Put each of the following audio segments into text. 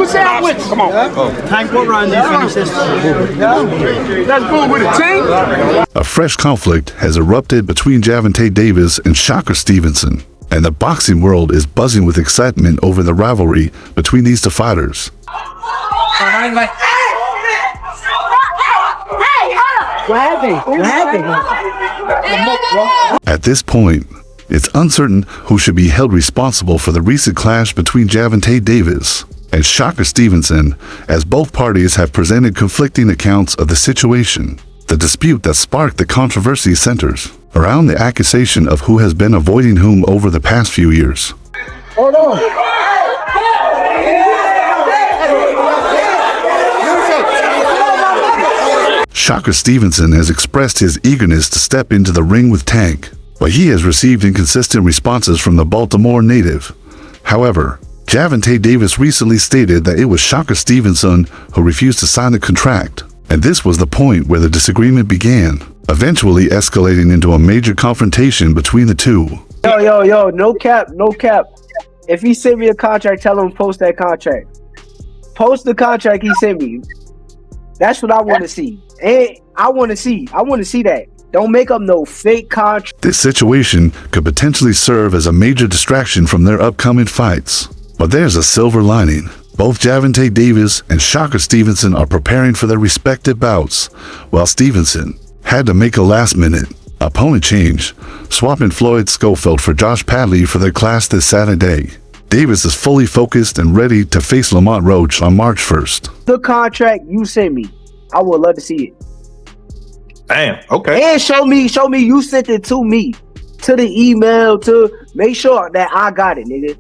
What's that with you? Come on. Tank, what round do you finish this? Let's move with a team. A fresh conflict has erupted between Gervonta Davis and Shakur Stevenson, and the boxing world is buzzing with excitement over the rivalry between these two fighters. At this point, it's uncertain who should be held responsible for the recent clash between Gervonta Davis and Shakur Stevenson, as both parties have presented conflicting accounts of the situation. The dispute that sparked the controversy centers around the accusation of who has been avoiding whom over the past few years. Hold on. Shakur Stevenson has expressed his eagerness to step into the ring with Tank, but he has received inconsistent responses from the Baltimore native. However, Gervonta Davis recently stated that it was Shakur Stevenson who refused to sign the contract, and this was the point where the disagreement began, eventually escalating into a major confrontation between the two. Yo, no cap. If he sent me a contract, tell him post that contract. Post the contract he sent me. That's what I want to see. And I want to see that. Don't make up no fake contract. This situation could potentially serve as a major distraction from their upcoming fights. But there's a silver lining. Both Gervonta Davis and Shakur Stevenson are preparing for their respective bouts, while Stevenson had to make a last-minute opponent change, swapping Floyd Schofield for Josh Padley for their clash this Saturday. Davis is fully focused and ready to face LAMONTROACH on March 1st. The contract you sent me, I would love to see it. Damn, okay. And show me you sent it to me, to the email, to make sure that I got it, nigga.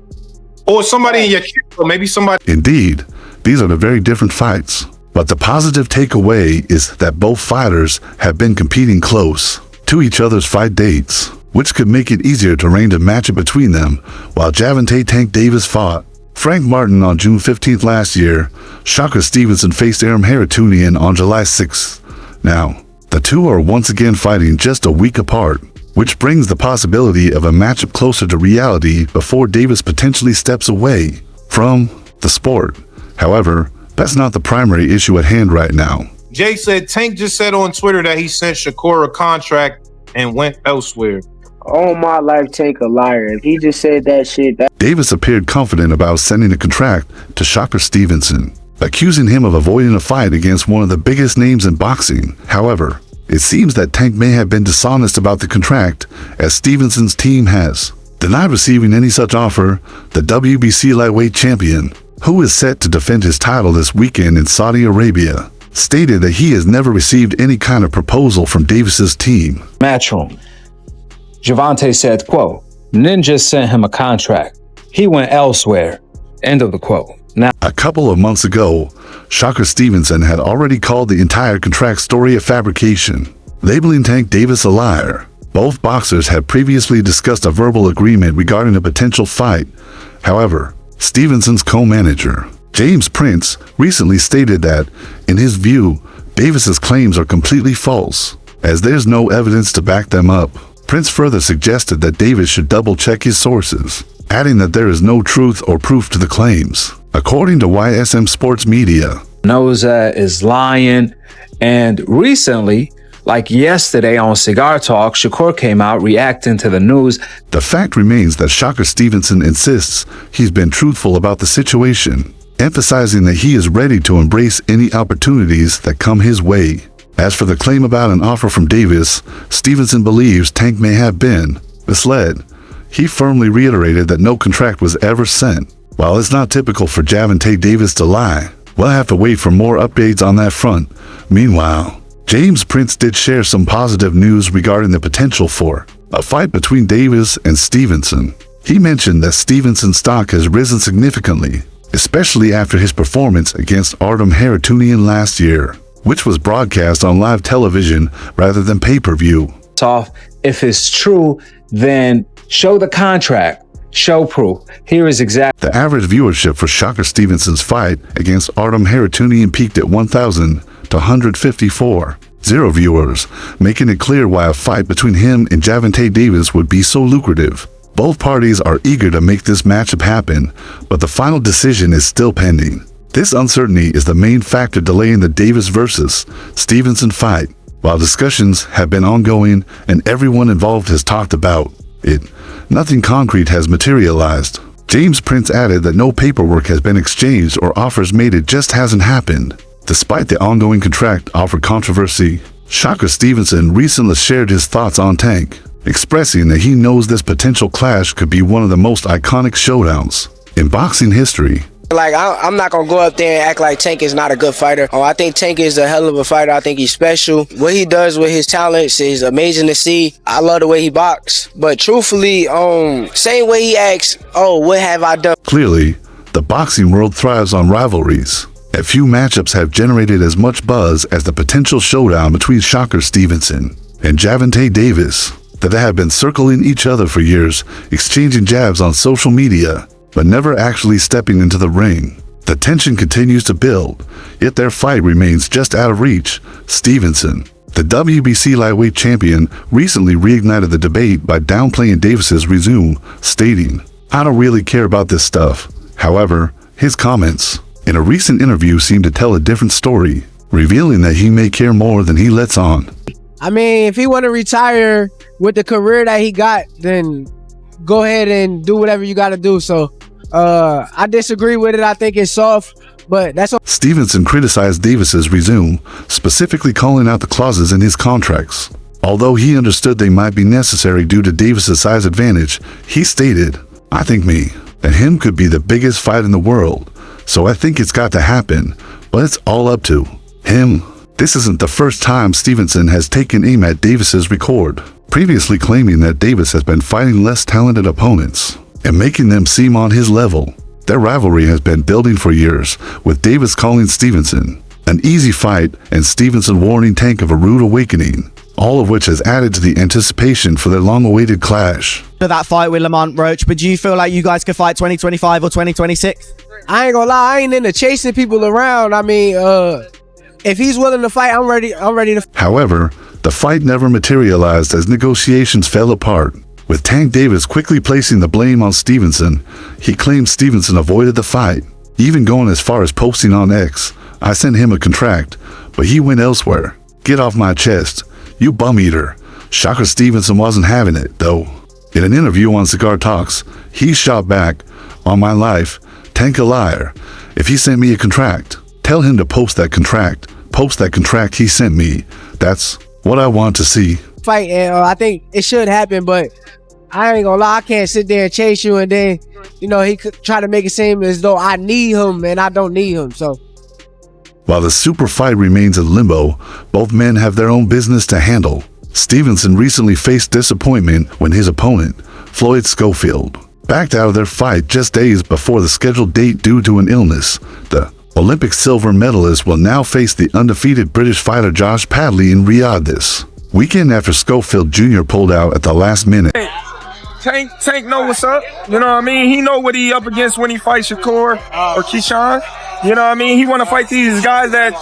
Or somebody in your camp, or maybe somebody. Indeed, these are the very different fights. But the positive takeaway is that both fighters have been competing close to each other's fight dates, which could make it easier to arrange a matchup between them. While Gervonta Tank Davis fought Frank Martin on June 15th last year, Shakur Stevenson faced Aram Haratunian on July 6th. Now, the two are once again fighting just a week apart, which brings the possibility of a matchup closer to reality before Davis potentially steps away from the sport. However, that's not the primary issue at hand right now. Jay said Tank just said on Twitter that he sent Shakur a contract and went elsewhere. Oh my life, Tank a liar. If he just said that shit. Davis appeared confident about sending a contract to Shakur Stevenson, accusing him of avoiding a fight against one of the biggest names in boxing. However, it seems that Tank may have been dishonest about the contract, as Stevenson's team has denied receiving any such offer. The WBC lightweight champion, who is set to defend his title this weekend in Saudi Arabia, stated that he has never received any kind of proposal from Davis's team. Matchroom. Gervonta said, quote, Ninja sent him a contract. He went elsewhere. End of the quote. Now, a couple of months ago, Shakur Stevenson had already called the entire contract story a fabrication, labeling Tank Davis a liar. Both boxers had previously discussed a verbal agreement regarding a potential fight. However, Stevenson's co-manager, James Prince, recently stated that, in his view, Davis's claims are completely false, as there's no evidence to back them up. Prince further suggested that Davis should double-check his sources, adding that there is no truth or proof to the claims. According to YSM Sports Media, knows that is lying. And recently, like yesterday on Cigar Talk, Shakur came out reacting to the news. The fact remains that Shakur Stevenson insists he's been truthful about the situation, emphasizing that he is ready to embrace any opportunities that come his way. As for the claim about an offer from Davis, Stevenson believes Tank may have been misled. He firmly reiterated that no contract was ever sent. While it's not typical for Gervonta Davis to lie, we'll have to wait for more updates on that front. Meanwhile, James Prince did share some positive news regarding the potential for a fight between Davis and Stevenson. He mentioned that Stevenson's stock has risen significantly, especially after his performance against Aram Haratunian last year, which was broadcast on live television rather than pay-per-view. If it's true, then show the contract. Show proof. Here is exact. The average viewership for Shakur Stevenson's fight against Aram Haratunian peaked at 1,000 to 154. Zero viewers, making it clear why a fight between him and Gervonta Davis would be so lucrative. Both parties are eager to make this matchup happen, but the final decision is still pending. This uncertainty is the main factor delaying the Davis versus Stevenson fight. While discussions have been ongoing and everyone involved has talked about it, nothing concrete has materialized. James Prince added that no paperwork has been exchanged or offers made. It just hasn't happened. Despite the ongoing contract offer controversy, Shakur Stevenson recently shared his thoughts on Tank, expressing that he knows this potential clash could be one of the most iconic showdowns in boxing history. Like, I'm not going to go up there and act like Tank is not a good fighter. I think Tank is a hell of a fighter. I think he's special. What he does with his talents is amazing to see. I love the way he boxes. But truthfully, same way he asks, oh, what have I done? Clearly, the boxing world thrives on rivalries. A few matchups have generated as much buzz as the potential showdown between Shakur Stevenson and Gervonta Davis that have been circling each other for years, exchanging jabs on social media, but never actually stepping into the ring. The tension continues to build, yet their fight remains just out of reach. Stevenson, the WBC lightweight champion, recently reignited the debate by downplaying Davis's resume, stating, "I don't really care about this stuff." However, his comments in a recent interview seem to tell a different story, revealing that he may care more than he lets on. I mean, if he want to retire with the career that he got, then go ahead and do whatever you got to do. So I disagree with it. I think it's soft, but that's all. Stevenson criticized Davis's resume, specifically calling out the clauses in his contracts. Although he understood they might be necessary due to Davis's size advantage, he stated, "I think me and him could be the biggest fight in the world, so I think it's got to happen, but it's all up to him." This isn't the first time Stevenson has taken aim at Davis's record, previously claiming that Davis has been fighting less talented opponents and making them seem on his level. Their rivalry has been building for years, with Davis calling Stevenson an easy fight and Stevenson warning Tank of a rude awakening, all of which has added to the anticipation for their long-awaited clash. For that fight with LAMONTROACH, but do you feel like you guys could fight 2025 or 2026? I ain't gonna lie, I ain't into chasing people around. I mean, if he's willing to fight, I'm ready to. However, the fight never materialized as negotiations fell apart. With Tank Davis quickly placing the blame on Stevenson, he claimed Stevenson avoided the fight, even going as far as posting on X, "I sent him a contract, but he went elsewhere. Get off my chest, you bum eater." Shakur Stevenson wasn't having it, though. In an interview on Cigar Talks, he shot back, "On my life, Tank a liar. If he sent me a contract, tell him to post that contract. Post that contract he sent me. That's what I want to see." Fight, and I think it should happen, but I ain't gonna lie, I can't sit there and chase you and then, he could try to make it seem as though I need him and I don't need him. So while the super fight remains in limbo, both men have their own business to handle. Stevenson recently faced disappointment when his opponent, Floyd Schofield, backed out of their fight just days before the scheduled date due to an illness. The Olympic silver medalist will now face the undefeated British fighter Josh Padley in Riyadh this weekend after Schofield Jr. pulled out at the last minute. Tank know what's up. You know what I mean? He know what he up against when he fights Shakur or Keyshawn. You know what I mean? He want to fight these guys that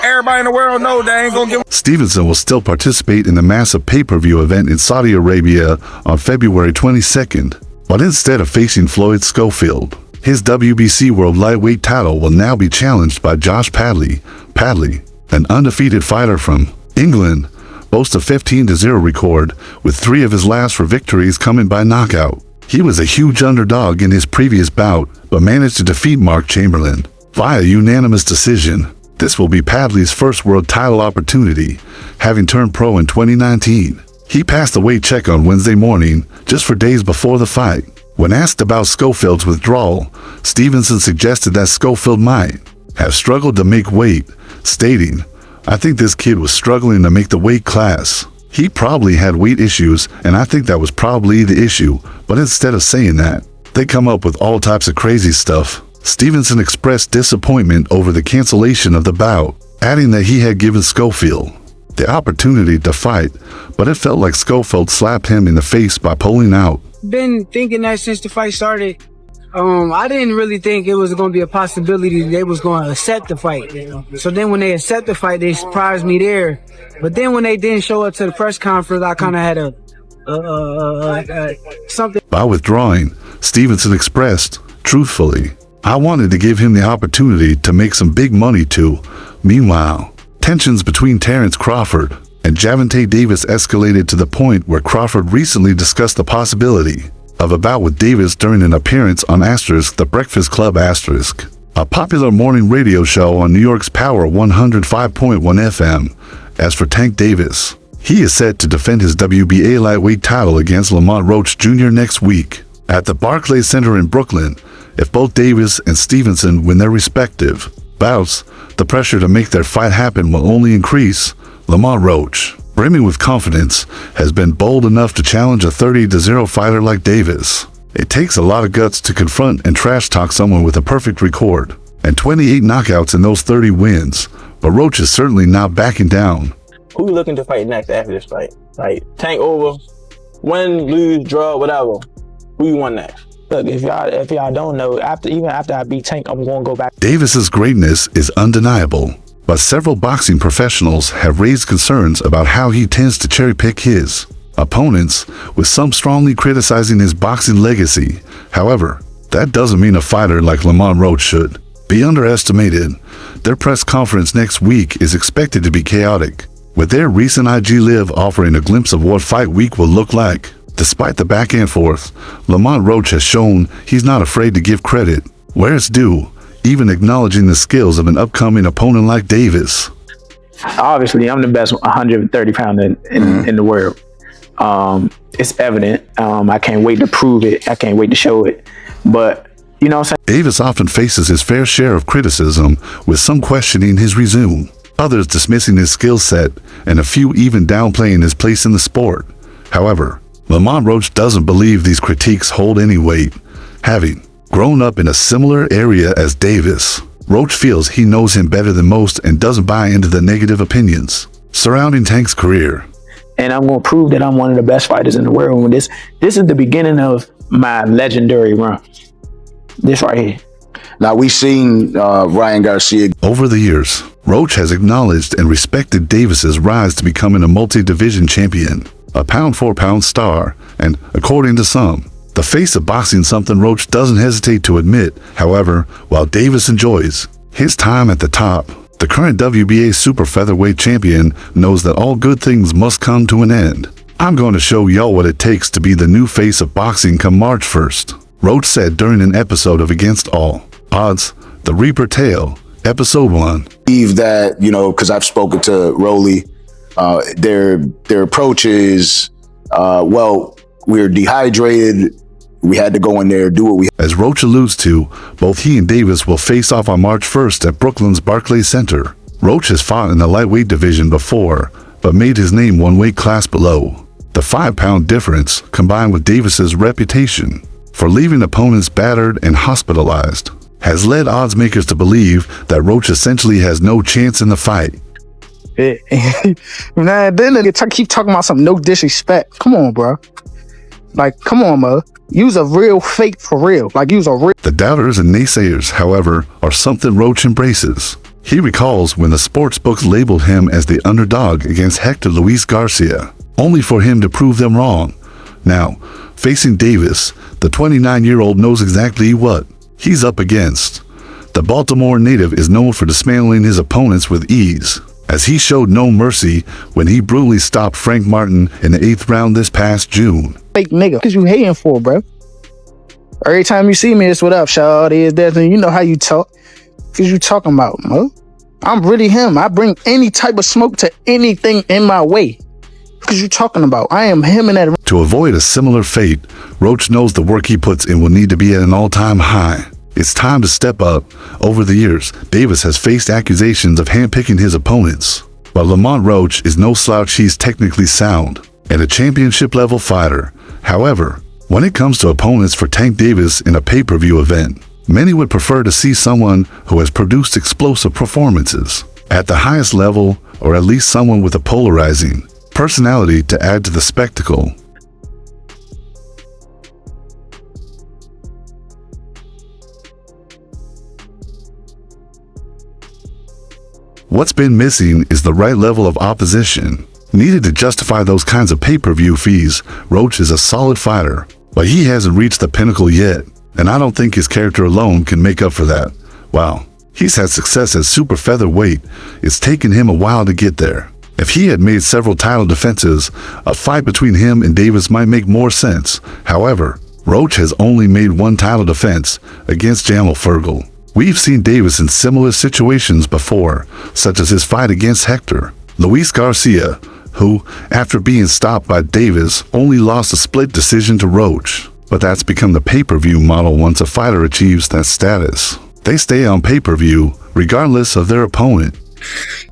everybody in the world know that ain't gonna give. Stevenson will still participate in the massive pay-per-view event in Saudi Arabia on February 22nd, but instead of facing Floyd Schofield, his WBC World Lightweight title will now be challenged by Josh Padley. Padley, an undefeated fighter from England, boasts a 15-0 record, with 3 of his last 4 victories coming by knockout. He was a huge underdog in his previous bout, but managed to defeat Mark Chamberlain via unanimous decision. This will be Padley's first world title opportunity, having turned pro in 2019. He passed the weight check on Wednesday morning, just 4 days before the fight. When asked about Schofield's withdrawal, Stevenson suggested that Schofield might have struggled to make weight, stating, "I think this kid was struggling to make the weight class. He probably had weight issues, and I think that was probably the issue." But instead of saying that, they come up with all types of crazy stuff. Stevenson expressed disappointment over the cancellation of the bout, adding that he had given Schofield the opportunity to fight, but it felt like Schofield slapped him in the face by pulling out. Been thinking that since the fight started. I didn't really think it was going to be a possibility they was going to accept the fight. So then when they accept the fight, they surprised me there. But then when they didn't show up to the press conference, I kind of had something. By withdrawing, Stevenson expressed, truthfully, I wanted to give him the opportunity to make some big money too. Meanwhile, tensions between Terrence Crawford and Gervonta Davis escalated to the point where Crawford recently discussed the possibility of a bout with Davis during an appearance on The Breakfast Club a popular morning radio show on New York's Power 105.1 FM. As for Tank Davis, he is set to defend his WBA lightweight title against Lamont Roach Jr. next week at the Barclays Center in Brooklyn. If both Davis and Stevenson win their respective bouts, the pressure to make their fight happen will only increase. Lamont Roach, brimming with confidence, has been bold enough to challenge a 30-0 fighter like Davis. It takes a lot of guts to confront and trash talk someone with a perfect record and 28 knockouts in those 30 wins, but Roach is certainly not backing down. Who you looking to fight next after this fight? Like, Tank over, win, lose, draw, whatever. Who you want next? Look, if y'all don't know, even after I beat Tank, I'm going to go back. Davis's greatness is undeniable, but several boxing professionals have raised concerns about how he tends to cherry-pick his opponents, with some strongly criticizing his boxing legacy. However, that doesn't mean a fighter like Lamont Roach should be underestimated. Their press conference next week is expected to be chaotic, with their recent IG Live offering a glimpse of what fight week will look like. Despite the back and forth, Lamont Roach has shown he's not afraid to give credit where it's due, even acknowledging the skills of an upcoming opponent like Davis. Obviously, I'm the best 130 pounder in the world. It's evident. I can't wait to prove it. I can't wait to show it. But, you know what I'm saying? Davis often faces his fair share of criticism, with some questioning his resume, others dismissing his skill set, and a few even downplaying his place in the sport. However, Lamont Roach doesn't believe these critiques hold any weight. Having grown up in a similar area as Davis, Roach feels he knows him better than most and doesn't buy into the negative opinions surrounding Tank's career. And I'm going to prove that I'm one of the best fighters in the world. When this is the beginning of my legendary run. This right here. Now, we've seen Ryan Garcia. Over the years, Roach has acknowledged and respected Davis's rise to becoming a multi-division champion, a pound-for-pound star, and, according to some, the face of boxing, something Roach doesn't hesitate to admit. However, while Davis enjoys his time at the top, the current WBA super featherweight champion knows that all good things must come to an end. I'm going to show y'all what it takes to be the new face of boxing come March 1st, Roach said during an episode of Against All Odds, The Reaper Tale, Episode 1. Believe that, you know, because I've spoken to Rolly, their approach is, well, we're dehydrated. We had to go in there, do what we. As Roach alludes to, both he and Davis will face off on March 1st at Brooklyn's Barclays Center. Roach has fought in the lightweight division before, but made his name one weight class below. The 5-pound difference, combined with Davis's reputation for leaving opponents battered and hospitalized, has led odds makers to believe that Roach essentially has no chance in the fight. Man, then they keep talking about some no disrespect. Come on, bro. Like, come on, bro. Use a real fake for real. Like, use a real. The doubters and naysayers, however, are something Roach embraces. He recalls when the sports books labeled him as the underdog against Hector Luis Garcia, only for him to prove them wrong. Now, facing Davis, the 29-year-old knows exactly what he's up against. The Baltimore native is known for dismantling his opponents with ease, as he showed no mercy when he brutally stopped Frank Martin in the 8th round this past June. Fake nigga, because you hating for, bro. Every time you see me, it's what up, shawty, is that, and you know how you talk. Because you talking about, bro. I'm really him. I bring any type of smoke to anything in my way. Because you talking about, I am him in that. To avoid a similar fate, Roach knows the work he puts in will need to be at an all-time high. It's time to step up. Over the years, Davis has faced accusations of handpicking his opponents, but Lamont Roach is no slouch. He's technically sound and a championship-level fighter. However, when it comes to opponents for Tank Davis in a pay-per-view event, many would prefer to see someone who has produced explosive performances at the highest level, or at least someone with a polarizing personality to add to the spectacle. What's been missing is the right level of opposition needed to justify those kinds of pay-per-view fees. Roach is a solid fighter, but he hasn't reached the pinnacle yet. and I don't think his character alone can make up for that. Wow, he's had success at super featherweight. It's taken him a while to get there. If he had made several title defenses, a fight between him and Davis might make more sense. However, Roach has only made one title defense against Jamal Fergal. We've seen Davis in similar situations before, such as his fight against Hector. Luis Garcia, who, after being stopped by Davis, only lost a split decision to Roach. But that's become the pay-per-view model once a fighter achieves that status. They stay on pay-per-view regardless of their opponent.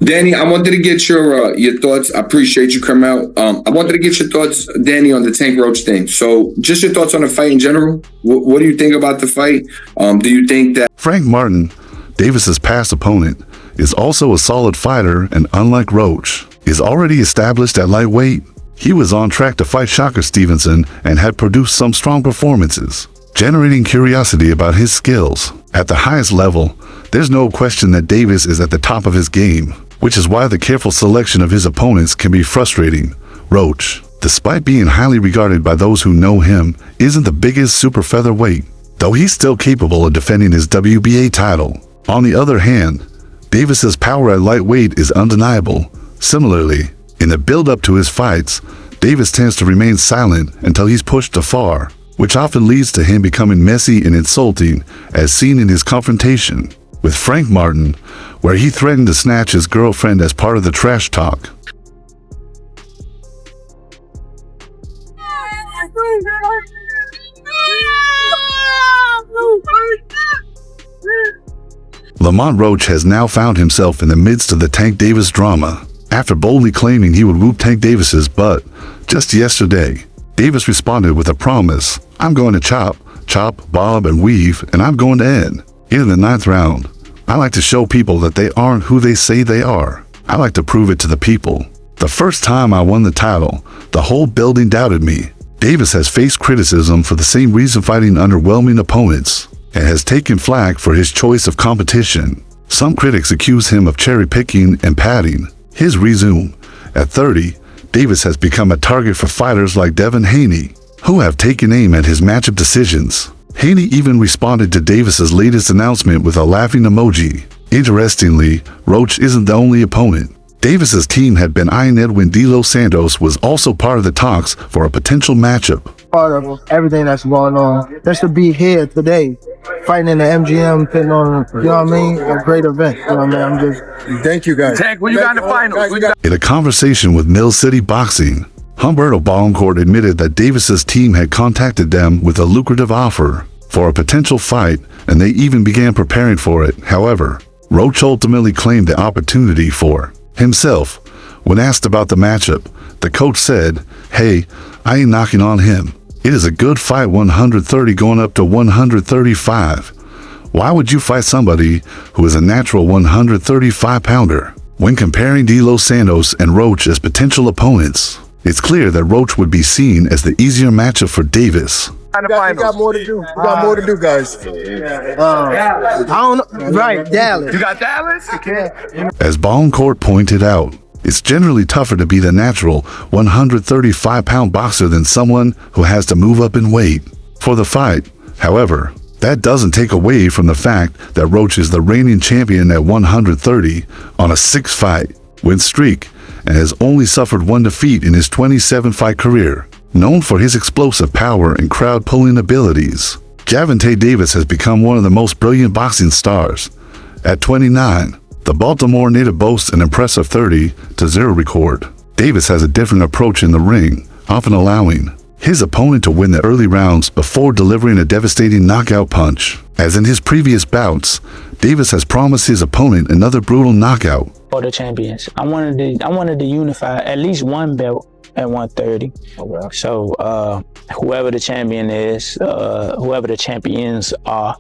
Danny, I wanted to get your thoughts. I appreciate you coming out. I wanted to get your thoughts, Danny, on the Tank Roach thing. So just your thoughts on the fight in general. What do you think about the fight? Do you think that Frank Martin, Davis's past opponent, is also a solid fighter and, unlike Roach, is already established at lightweight? He was on track to fight Shakur Stevenson and had produced some strong performances, generating curiosity about his skills. At the highest level, there's no question that Davis is at the top of his game, which is why the careful selection of his opponents can be frustrating. Roach, despite being highly regarded by those who know him, isn't the biggest super featherweight, though he's still capable of defending his WBA title. On the other hand, Davis's power at lightweight is undeniable. Similarly, in the build-up to his fights, Davis tends to remain silent until he's pushed afar, which often leads to him becoming messy and insulting, as seen in his confrontation with Frank Martin, where he threatened to snatch his girlfriend as part of the trash talk. Lamont Roach has now found himself in the midst of the Tank Davis drama, after boldly claiming he would whoop Tank Davis's butt. Just yesterday, Davis responded with a promise: "I'm going to chop, bob, and weave, and I'm going to end." In the 9th round, I like to show people that they aren't who they say they are. I like to prove it to the people. The first time I won the title, the whole building doubted me. Davis has faced criticism for the same reason, fighting underwhelming opponents, and has taken flack for his choice of competition. Some critics accuse him of cherry-picking and padding. His resume: at 30, Davis has become a target for fighters like Devin Haney, who have taken aim at his matchup decisions. Haney even responded to Davis's latest announcement with a laughing emoji. Interestingly, Roach isn't the only opponent. Davis's team had been eyeing Edwin De Los Santos was also part of the talks for a potential matchup. Part of everything that's going on, just to be here today, fighting in the MGM, putting on, you know what I mean, a great event. You know what I mean? I'm just thank you guys. Tank, when you got in the finals? In a conversation with Mill City Boxing, Humberto Boncourt admitted that Davis's team had contacted them with a lucrative offer for a potential fight, and they even began preparing for it. However, Roach ultimately claimed the opportunity for himself. When asked about the matchup, the coach said, "Hey, I ain't knocking on him. It is a good fight, 130 going up to 135. Why would you fight somebody who is a natural 135-pounder?" When comparing De Los Santos and Roach as potential opponents, it's clear that Roach would be seen as the easier matchup for Davis. We got more to do. We got more to do, guys. I don't know. Right, Dallas. You got Dallas? As Boncourt pointed out, it's generally tougher to be the natural 135-pound boxer than someone who has to move up in weight for the fight. However, that doesn't take away from the fact that Roach is the reigning champion at 130 on a 6-fight win streak and has only suffered one defeat in his 27-fight career. Known for his explosive power and crowd-pulling abilities, Gervonta Davis has become one of the most brilliant boxing stars. At 29, the Baltimore native boasts an impressive 30-0 record. Davis has a different approach in the ring, often allowing his opponent to win the early rounds before delivering a devastating knockout punch. As in his previous bouts, Davis has promised his opponent another brutal knockout. For the champions, I wanted to unify at least one belt at 130. Okay. So whoever the champion is, whoever the champions are.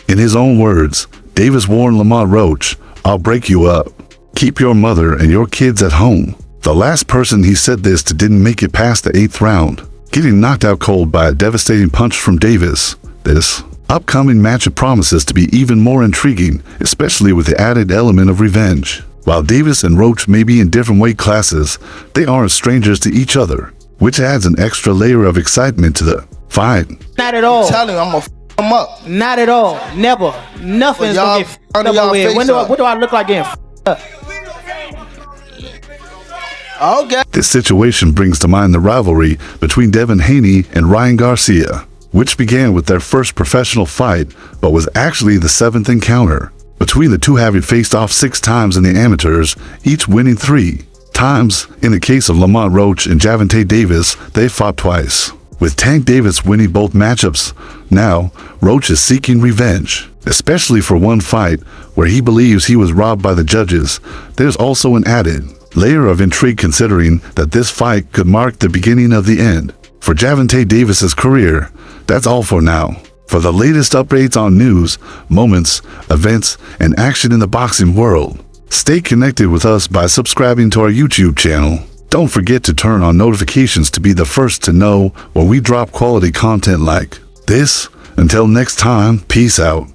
In his own words, Davis warned Lamont Roach, "I'll break you up. Keep your mother and your kids at home." The last person he said this to didn't make it past the 8th round, getting knocked out cold by a devastating punch from Davis. This upcoming matchup promises to be even more intriguing, especially with the added element of revenge. While Davis and Roach may be in different weight classes, they aren't strangers to each other, which adds an extra layer of excitement to the fight. Not at all. I'm telling you, I'm a him up. Not at all. Never. Nothing's Y'all- gonna get under f***ed y'all up with. face up. What do I look like getting f***ed up? Okay. This situation brings to mind the rivalry between Devin Haney and Ryan Garcia, which began with their first professional fight, but was actually the 7th encounter. Between the two having faced off 6 times in the amateurs, each winning 3 times. In the case of LaMontrOACH and Gervonta Davis, they fought twice, with Tank Davis winning both matchups. Now, Roach is seeking revenge, especially for one fight where he believes he was robbed by the judges. There's also an added layer of intrigue considering that this fight could mark the beginning of the end for Gervonta Davis's career. That's all for now. For the latest updates on news, moments, events, and action in the boxing world, stay connected with us by subscribing to our YouTube channel. Don't forget to turn on notifications to be the first to know when we drop quality content like this. Until next time, peace out.